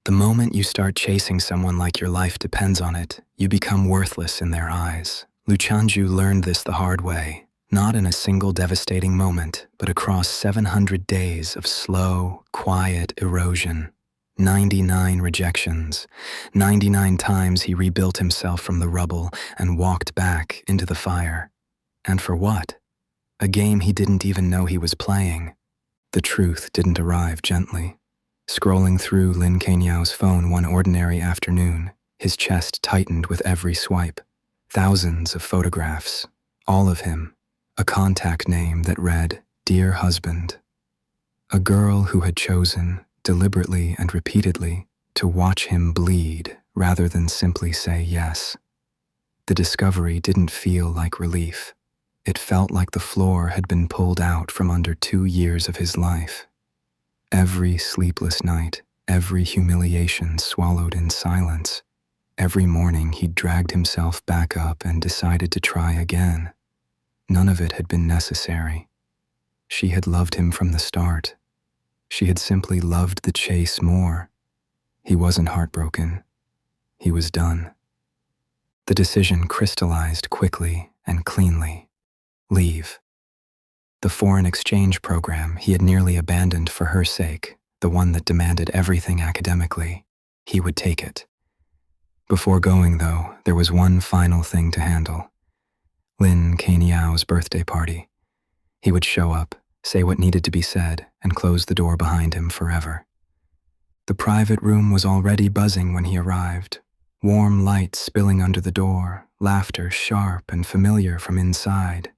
The moment you start chasing someone like your life depends on it, you become worthless in their eyes. Lu Chanju learned this the hard way, not in a single devastating moment, but across 700 days of slow, quiet erosion. 99 rejections. 99 times he rebuilt himself from the rubble and walked back into the fire. And for what? A game he didn't even know he was playing. The truth didn't arrive gently. Scrolling through Lin Kaniao's phone one ordinary afternoon, his chest tightened with every swipe. Thousands of photographs, all of him, a contact name that read, "Dear Husband." A girl who had chosen, deliberately and repeatedly, to watch him bleed rather than simply say yes. The discovery didn't feel like relief. It felt like the floor had been pulled out from under 2 years of his life. Every sleepless night, every humiliation swallowed in silence. Every morning he dragged himself back up and decided to try again. None of it had been necessary. She had loved him from the start. She had simply loved the chase more. He wasn't heartbroken. He was done. The decision crystallized quickly and cleanly. Leave. The foreign exchange program he had nearly abandoned for her sake, the one that demanded everything academically, he would take it. Before going, though, there was one final thing to handle. Lin Kaniao's birthday party. He would show up, say what needed to be said, and close the door behind him forever. The private room was already buzzing when he arrived. Warm light spilling under the door, laughter sharp and familiar from inside.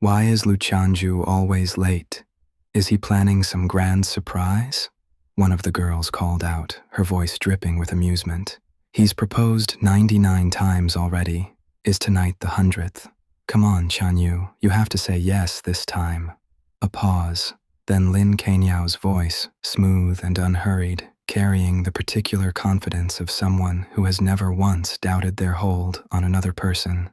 Why is Lu Chanju always late? Is he planning some grand surprise? One of the girls called out, her voice dripping with amusement. He's proposed 99 times already. Is tonight the 100th? Come on, Chanyu, you have to say yes this time. A pause, then Lin Kaniao's voice, smooth and unhurried, carrying the particular confidence of someone who has never once doubted their hold on another person.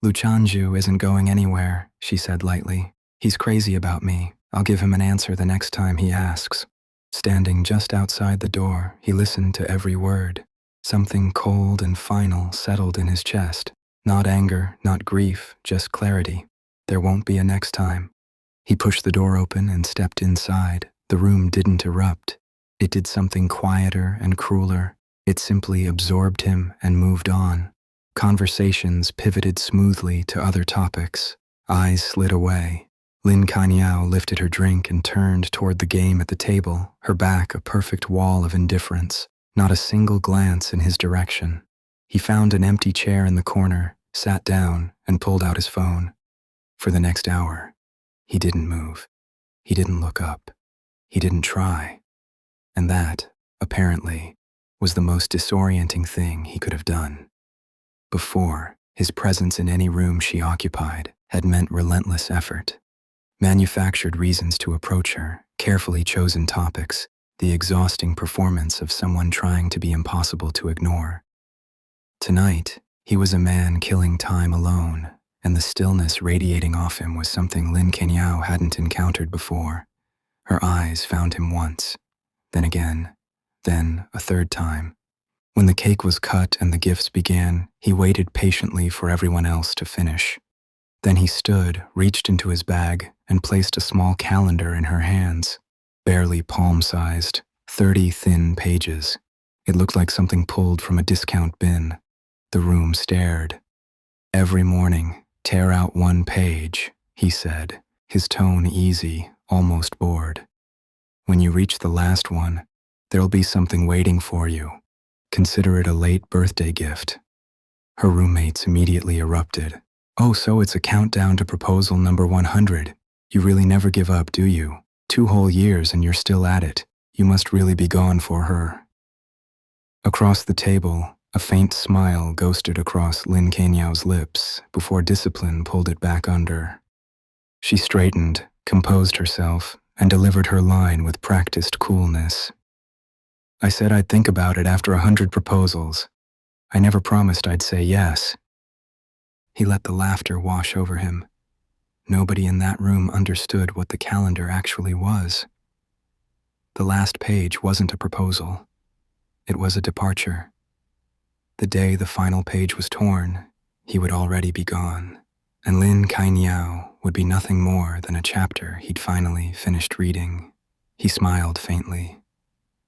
Lu Chanju isn't going anywhere, she said lightly. He's crazy about me. I'll give him an answer the next time he asks. Standing just outside the door, he listened to every word. Something cold and final settled in his chest. Not anger, not grief, just clarity. There won't be a next time. He pushed the door open and stepped inside. The room didn't erupt. It did something quieter and crueler. It simply absorbed him and moved on. Conversations pivoted smoothly to other topics. Eyes slid away. Lin Kaniao lifted her drink and turned toward the game at the table, her back a perfect wall of indifference, not a single glance in his direction. He found an empty chair in the corner, sat down, and pulled out his phone. For the next hour, he didn't move. He didn't look up. He didn't try. And that, apparently, was the most disorienting thing he could have done. Before, his presence in any room she occupied had meant relentless effort. Manufactured reasons to approach her, carefully chosen topics, the exhausting performance of someone trying to be impossible to ignore. Tonight, he was a man killing time alone, and the stillness radiating off him was something Lin Kaniao hadn't encountered before. Her eyes found him once, then again, then a third time. When the cake was cut and the gifts began, he waited patiently for everyone else to finish. Then he stood, reached into his bag, and placed a small calendar in her hands. Barely palm-sized, 30 thin pages. It looked like something pulled from a discount bin. The room stared. "Every morning, tear out one page," he said, his tone easy, almost bored. "When you reach the last one, there'll be something waiting for you. Consider it a late birthday gift." Her roommates immediately erupted. "Oh, so it's a countdown to proposal number 100. You really never give up, do you? 2 whole years and you're still at it. You must really be gone for her." Across the table, a faint smile ghosted across Lin Kaniao's lips before discipline pulled it back under. She straightened, composed herself, and delivered her line with practiced coolness. "I said I'd think about it after 100 proposals. I never promised I'd say yes." He let the laughter wash over him. Nobody in that room understood what the calendar actually was. The last page wasn't a proposal. It was a departure. The day the final page was torn, he would already be gone, and Lin Kainiao would be nothing more than a chapter he'd finally finished reading. He smiled faintly.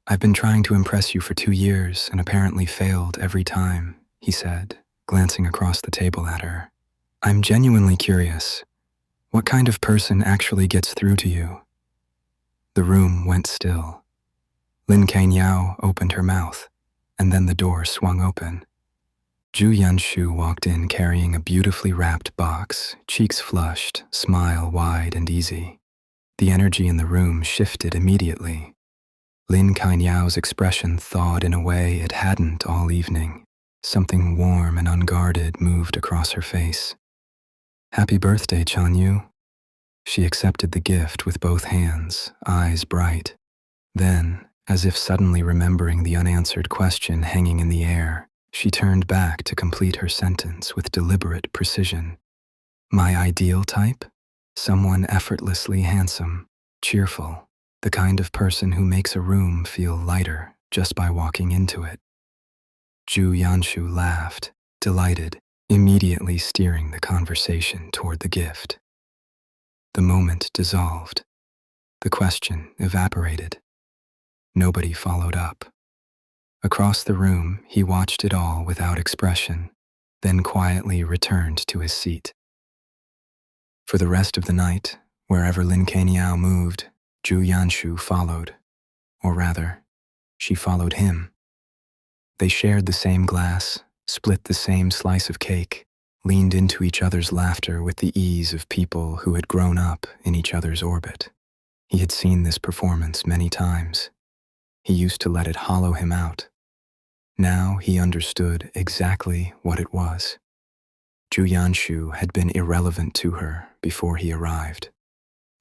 "I've been trying to impress you for 2 years and apparently failed every time," he said, glancing across the table at her. "I'm genuinely curious. What kind of person actually gets through to you?" The room went still. Lin Kainiao opened her mouth, and then the door swung open. Zhu Yanshu walked in carrying a beautifully wrapped box, cheeks flushed, smile wide and easy. The energy in the room shifted immediately. Lin Kainiao's expression thawed in a way it hadn't all evening. Something warm and unguarded moved across her face. "Happy birthday, Chanyu." She accepted the gift with both hands, eyes bright. Then, as if suddenly remembering the unanswered question hanging in the air, she turned back to complete her sentence with deliberate precision. "My ideal type? Someone effortlessly handsome, cheerful, the kind of person who makes a room feel lighter just by walking into it." Zhu Yanshu laughed, delighted, immediately steering the conversation toward the gift. The moment dissolved. The question evaporated. Nobody followed up. Across the room, he watched it all without expression, then quietly returned to his seat. For the rest of the night, wherever Lin Kaniao moved, Zhu Yanshu followed. Or rather, she followed him. They shared the same glass, split the same slice of cake, leaned into each other's laughter with the ease of people who had grown up in each other's orbit. He had seen this performance many times. He used to let it hollow him out. Now he understood exactly what it was. Zhu Yanshu had been irrelevant to her before he arrived.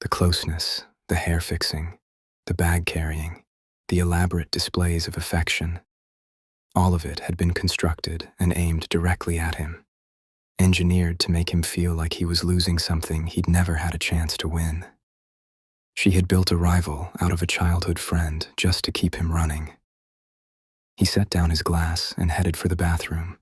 The closeness, the hair fixing, the bag carrying, the elaborate displays of affection, all of it had been constructed and aimed directly at him, engineered to make him feel like he was losing something he'd never had a chance to win. She had built a rival out of a childhood friend just to keep him running. He set down his glass and headed for the bathroom.